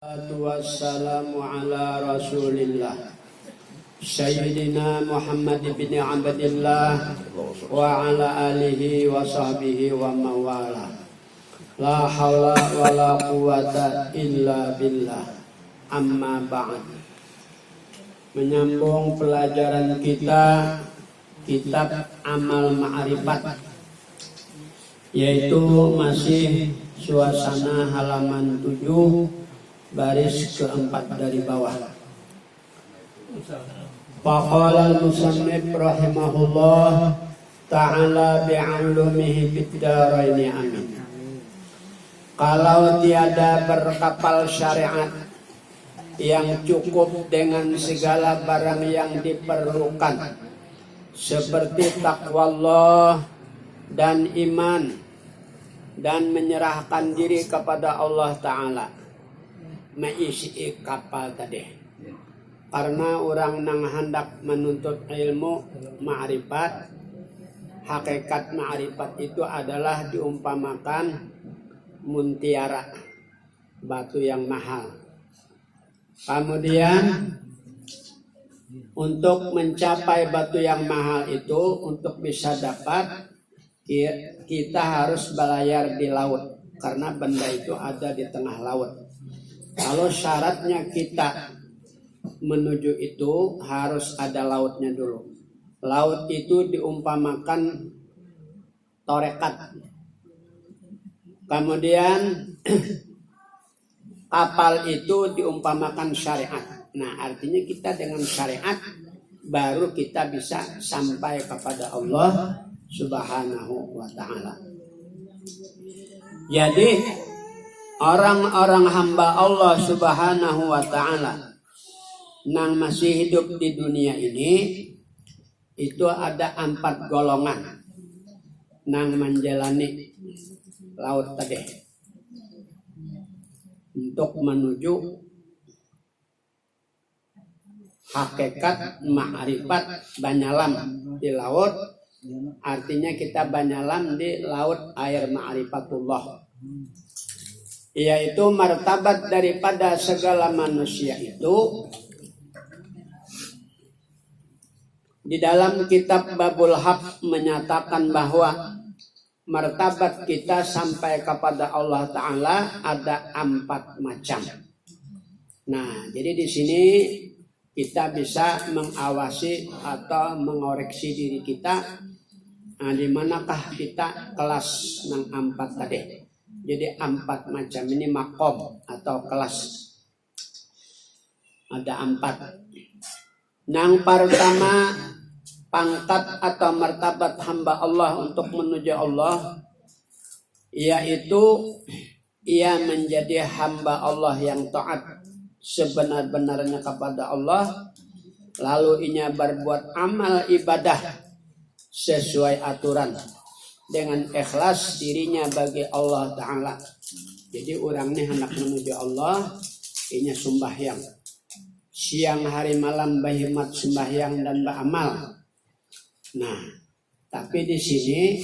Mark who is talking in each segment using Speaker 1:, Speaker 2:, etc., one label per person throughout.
Speaker 1: Wassalamu ala rasulillah Sayyidina Muhammad bin Abdillah wa ala alihi wa sahbihi wa mawala. La hawla wa la quwata illa billah. Amma ba'd. Menyambung pelajaran kita kitab Amal Ma'rifat, yaitu masih suasana halaman 7 baris keempat dari bawah. Faqala al-musannif rahimahullah ta'ala bi'ulumihi fid dharaini amin. Kalau tiada berkapal syariat yang cukup dengan segala barang yang diperlukan, seperti takwa Allah dan iman dan menyerahkan diri kepada Allah Ta'ala, mengisi kapal tadi. Karena orang nang hendak menuntut ilmu ma'rifat, hakikat ma'rifat itu adalah diumpamakan muntiara, batu yang mahal. Kemudian untuk mencapai batu yang mahal itu, untuk bisa dapat, kita harus berlayar di laut, karena benda itu ada di tengah laut. Kalau syaratnya kita menuju itu harus ada lautnya dulu. Laut itu diumpamakan torekat. Kemudian kapal itu diumpamakan syariat. Nah, artinya kita dengan syariat baru kita bisa sampai kepada Allah Subhanahu wa ta'ala. Jadi orang-orang hamba Allah Subhanahu wa ta'ala yang masih hidup di dunia ini, itu ada 4 golongan yang menjalani laut tadi untuk menuju hakikat ma'rifat banyalam di laut. Artinya kita banyalam di laut air ma'rifatullah, yaitu martabat daripada segala manusia itu. Di dalam kitab Babul Haq menyatakan bahwa martabat kita sampai kepada Allah Ta'ala ada 4 macam. Nah, jadi di sini kita bisa mengawasi atau mengoreksi diri kita, di manakah kita kelas yang 4 tadi. Jadi 4 macam ini makom atau kelas. Ada 4. Yang pertama, pangkat atau martabat hamba Allah untuk menuju Allah, yaitu ia menjadi hamba Allah yang taat sebenar-benarnya kepada Allah, lalu ia berbuat amal ibadah sesuai aturan dengan ikhlas dirinya bagi Allah Ta'ala. Jadi orang ini hendak menuju Allah, ini sembahyang siang hari malam, bahimat sembahyang dan beramal. Nah, tapi di sini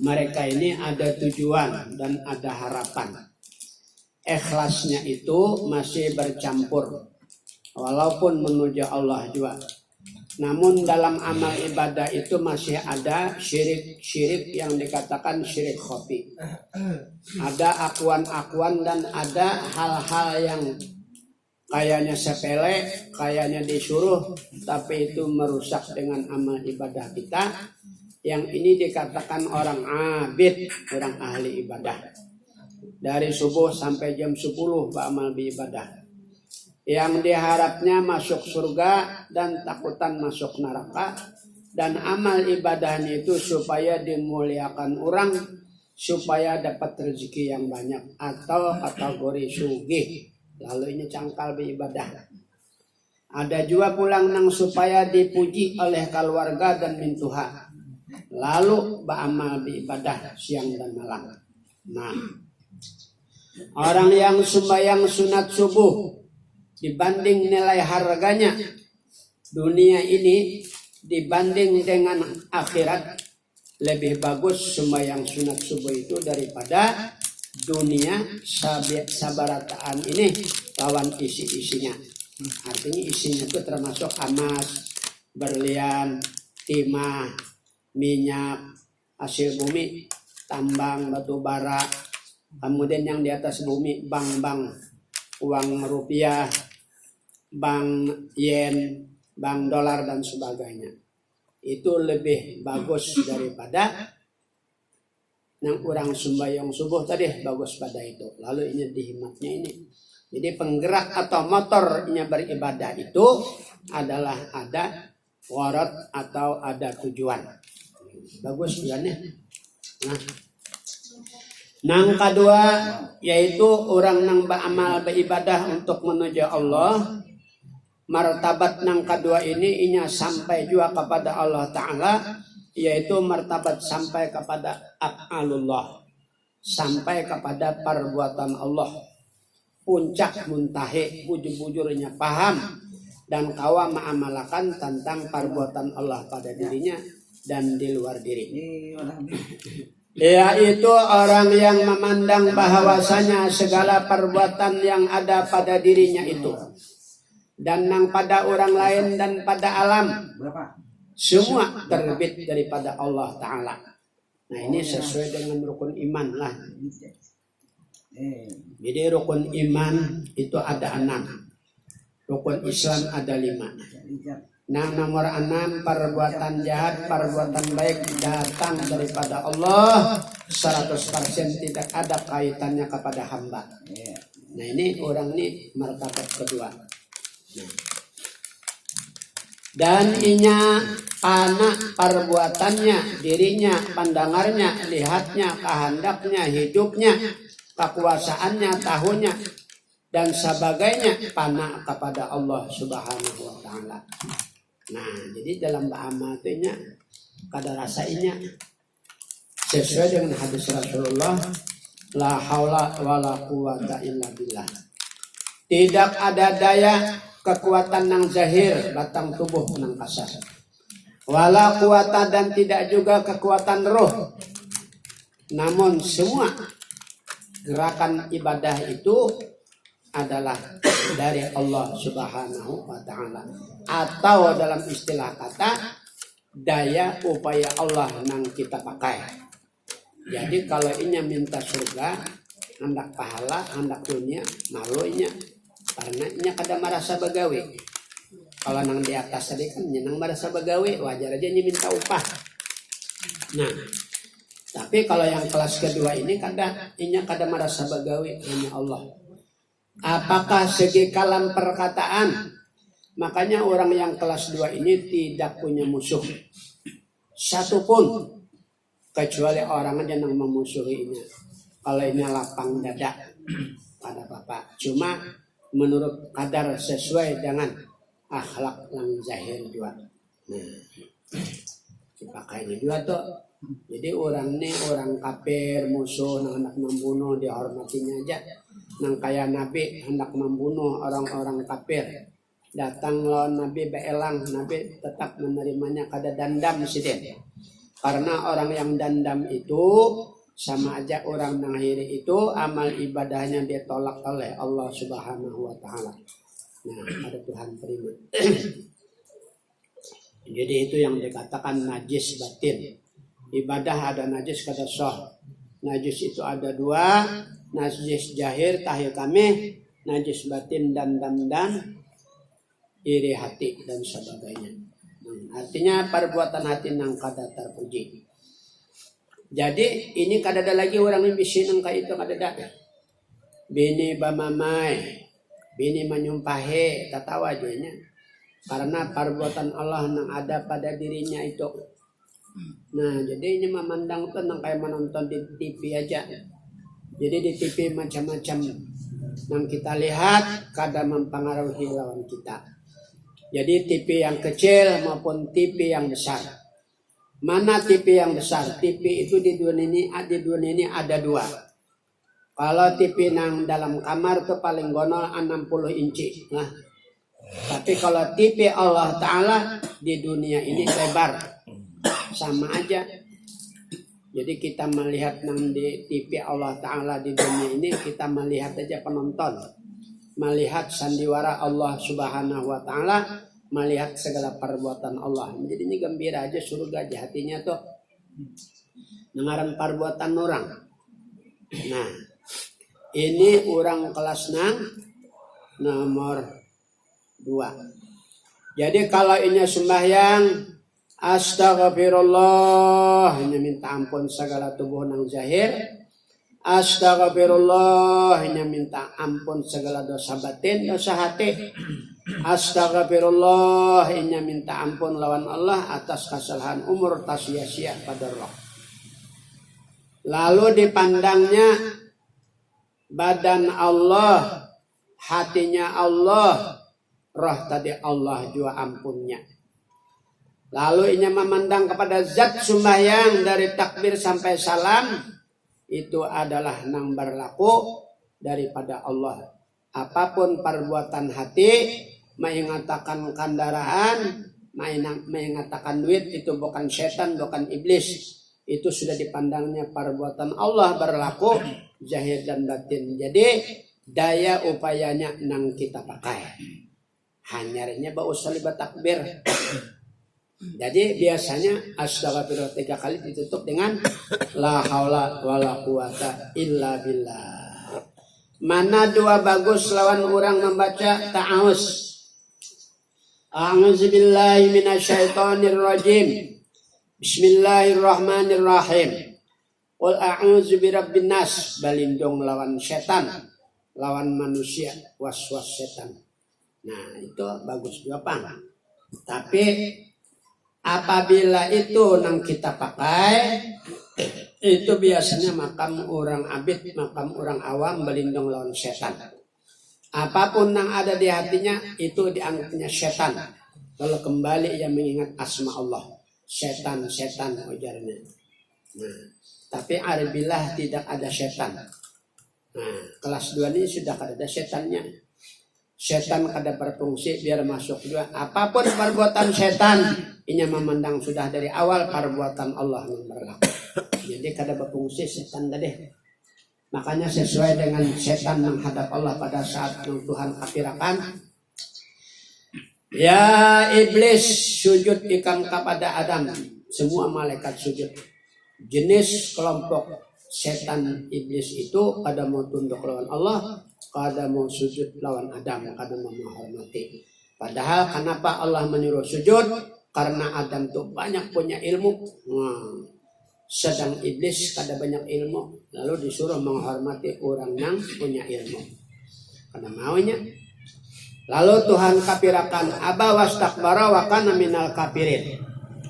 Speaker 1: mereka ini ada tujuan dan ada harapan. Ikhlasnya itu masih bercampur, walaupun menuju Allah juga. Namun dalam amal ibadah itu masih ada syirik-syirik yang dikatakan syirik khafi. Ada akuan-akuan dan ada hal-hal yang kayaknya sepele, kayaknya disuruh, tapi itu merusak dengan amal ibadah kita. Yang ini dikatakan orang abid, orang ahli ibadah. Dari subuh sampai jam 10 beramal ibadah. Yang diharapnya masuk surga dan takutan masuk neraka. Dan amal ibadahnya itu supaya dimuliakan orang, supaya dapat rezeki yang banyak, atau kategori sugih. Lalu ini cangkal beribadah. Ada juga pulang nang supaya dipuji oleh keluarga dan mintuha. Lalu beramal beribadah siang dan malam. Nah, orang yang sembahyang sunat subuh, dibanding nilai harganya dunia ini dibanding dengan akhirat, lebih bagus sembahyang sunat subuh itu daripada dunia sabarataan ini lawan isi-isinya. Artinya isinya itu termasuk emas, berlian, timah, minyak, hasil bumi, tambang, batu bara, kemudian yang di atas bumi, bank-bank, uang rupiah, bank yen, bank dolar dan sebagainya. Itu lebih bagus daripada yang orang sembahyang subuh tadi, bagus pada itu. Lalu ini dihematnya ini. Jadi penggerak atau motornya beribadah itu adalah ada gharad atau ada tujuan. Bagus ya. Nah, nang kedua yaitu orang nang beramal beribadah untuk menuju Allah. Martabat nang kedua ini inya sampai juga kepada Allah Ta'ala, yaitu martabat sampai kepada af'alullah, sampai kepada perbuatan Allah. Puncak muntahe bujur-bujurnya paham dan kawa mengamalkan tentang perbuatan Allah pada dirinya dan di luar diri. Yaitu orang yang memandang bahwasanya segala perbuatan yang ada pada dirinya itu dan yang pada orang lain dan pada alam semua terbit daripada Allah Ta'ala. Nah ini sesuai dengan rukun iman lah. Jadi rukun iman itu ada 6, rukun Islam ada 5. Nah nomor 6, perbuatan jahat, perbuatan baik datang daripada Allah 100%, tidak ada kaitannya kepada hamba. Nah ini orang ini martabat kedua. Dan inya anak perbuatannya, dirinya, pandangannya, lihatnya, kehendaknya, hidupnya, kekuasaannya, tahunya, dan sebagainya panak kepada Allah Subhanahu wa Ta'ala. Nah, jadi dalam beramal itu kada rasainya sesuai dengan hadis Rasulullah, la haula wala quwata illa billah. Tidak ada daya kekuatan nang zahir batang tubuh nang kasar. Wala quwata dan tidak juga kekuatan roh. Namun semua gerakan ibadah itu adalah dari Allah Subhanahu wa Ta'ala, atau dalam istilah kata daya upaya Allah nang kita pakai. Jadi kalau ini minta surga, hendak pahala, hendak dunia, malunya karena ini kada merasa begawe. Kalau nang di atas tadi kan nang merasa begawe, wajar aja minta upah. Nah, tapi kalau yang kelas kedua ini kada merasa begawe hanya Allah. Apakah segi kalam perkataan? Makanya orang yang kelas 2 ini tidak punya musuh satupun kecuali orang aja yang memusuhinya. Kalau ini lapang dada pada bapak. Cuma menurut kadar sesuai dengan akhlak yang zahir juga. Nah, dipakainya juga tuh. Jadi orang ini orang kafir, musuh, hendak membunuh, dihormatinya aja. Nang kaya Nabi hendak membunuh orang-orang kafir, datang lawan Nabi beelang, Nabi tetap menerimanya kada dandam sidin. Karena orang yang dandam itu sama aja orang nang akhiri itu amal ibadahnya ditolak oleh Allah Subhanahu wa Ta'ala. Nah, ada Tuhan terima. Jadi itu yang dikatakan najis batin. Ibadah ada najis kada sah. Najis itu ada 2, najis jahir tahil kami, najis batin dan iri hati dan sebagainya. Artinya perbuatan hati nang kada terpuji. Jadi ini kada ada lagi orang yang bisin nang kayak itu kada ada. Bini bamamai, bini menyumpahe, tatawa jadinya. Karena perbuatan Allah nang ada pada dirinya itu. Nah, jadi ini memandang tuh nang kayak menonton di TV aja. Jadi di TV macam-macam yang kita lihat kadang mempengaruhi lawan kita. Jadi TV yang kecil maupun TV yang besar. Mana TV yang besar? TV itu di dunia ini ada 2. Kalau TV nang dalam kamar tuh paling gonol 60 inci. Nah, tapi kalau TV Allah Ta'ala di dunia ini lebar. Sama aja. Jadi kita melihat nang di TV Allah Ta'ala di dunia ini, kita melihat aja penonton. Melihat sandiwara Allah Subhanahu wa Ta'ala, melihat segala perbuatan Allah. Jadi ini gembira aja surga aja hatinya tuh. Dengaran perbuatan orang. Nah, ini orang kelas nomor 2. Jadi kalau ini sembahyang, astagfirullah, hanya minta ampun segala tubuh nang zahir. Astagfirullah, hanya minta ampun segala dosa batin, dosa hati. Astagfirullah, hanya minta ampun lawan Allah atas kesalahan umur tas sia-sia pada roh. Lalu dipandangnya badan Allah, hatinya Allah, roh tadi Allah juga ampunnya. Lalu ini memandang kepada zat sembahyang dari takbir sampai salam, itu adalah nang berlaku daripada Allah. Apapun perbuatan hati, mengatakan kendaraan, mengatakan duit, itu bukan setan, bukan iblis. Itu sudah dipandangnya perbuatan Allah berlaku zahir dan batin. Jadi daya upayanya nang kita pakai. Hanyarnya bau salibat takbir. Jadi biasanya astagfirullah 3 kali ditutup dengan la haula wala quwata illa billah. Mana dua bagus lawan orang membaca ta'awuz. A'udzubillahi minasyaitonirrajim. Bismillahirrahmanirrahim. Qul a'udzu birabbin nas, balindung lawan setan, lawan manusia, waswas setan. Nah, itu bagus juga, Pak. Tapi apabila itu nang kita pakai, itu biasanya makam orang abid, makam orang awam berlindung lawan setan. Apapun yang ada di hatinya itu dianggapnya setan. Kalau kembali ia mengingat asma Allah, setan ujarnya. Nah, tapi aribillah tidak ada setan. Nah, kelas 2 ini sudah ada setannya. Setan kada berfungsi biar masuk juga. Apapun perbuatan setan, ini memandang sudah dari awal perbuatan Allah yang berlaku. Jadi kada berfungsi setan tadi. Makanya sesuai dengan setan menghadap Allah pada saat Tuhan akirakan. Ya iblis, sujud ikam kepada Adam. Semua malaikat sujud. Jenis kelompok setan iblis itu kada mau tunduk lawan Allah, kada mau sujud lawan Adam, kada mau menghormati. Padahal kenapa Allah menyuruh sujud? Karena Adam tuh banyak punya ilmu. Sedang iblis kada banyak ilmu, lalu disuruh menghormati orang yang punya ilmu. Kada maunya. Lalu Tuhan kapirakan, aba wastakbara wa kana minal kafirin.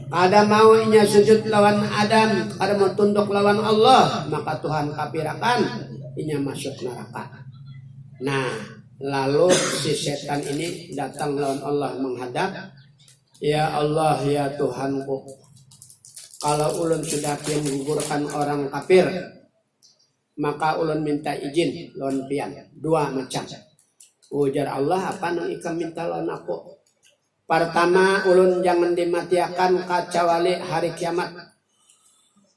Speaker 1: Kada maunya sujud lawan Adam, kada mau tunduk lawan Allah, maka Tuhan kapirakan inya masuk neraka. Nah, lalu si setan ini datang lawan Allah menghadap. Ya Allah, ya Tuhanku, kalau ulun sudah menggugurkan orang kafir, maka ulun minta izin lawan pian. 2 macam. Ujar Allah, apa nang ikam minta lawan aku? Pertama, ulun jangan dimatiakan kecuali hari kiamat.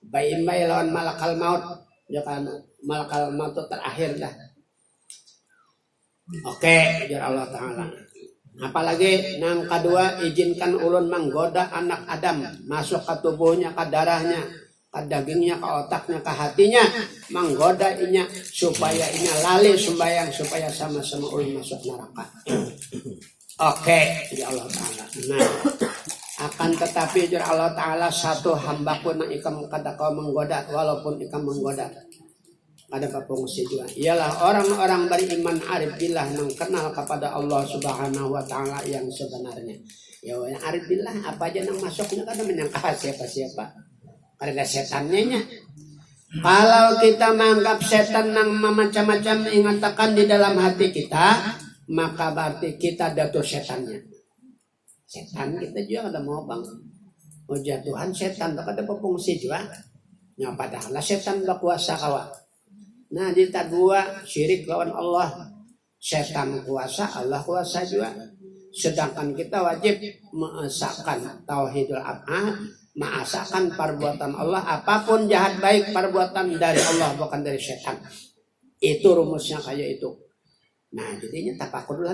Speaker 1: Bayi-bayi lawan malakal maut. Jangan malakal maut itu terakhir dah. Oke, ujar Allah Ta'ala. Apalagi nang kedua, izinkan ulun menggoda anak Adam, masuk ke tubuhnya, ke darahnya, ke dagingnya, ke otaknya, ke hatinya, menggoda inya supaya inya lali sembahyang, supaya sama-sama ulun masuk neraka. Oke, ya Allah Ta'ala. Nah, akan tetapi ujar Allah Ta'ala, satu hambaku nang ikam kada kau menggoda, walaupun ikam menggoda, ada fungsi juga. Ialah orang-orang beriman arif billah yang kenal kepada Allah Subhanahu wa Ta'ala yang sebenarnya. Ya, yang arif billah apa aja nang masuknya kada menyangka siapa-siapa. Karena setannya nya. Kalau kita menganggap setan nang macam-macam ingatakan di dalam hati kita, maka berarti kita jatuh setannya. Setan kita juga ada mau bang. Oh jatuhan setan tak ada fungsi juga. Ya padahal setan berkuasa kawan. Nah di dua syirik lawan Allah, setan kuasa, Allah kuasa juga. Sedangkan kita wajib mengesahkan tauhidul af'al, Maasakan perbuatan Allah, apapun jahat baik perbuatan dari Allah bukan dari setan. Itu rumusnya kayak itu. Nah, jadinya tapakur dulu.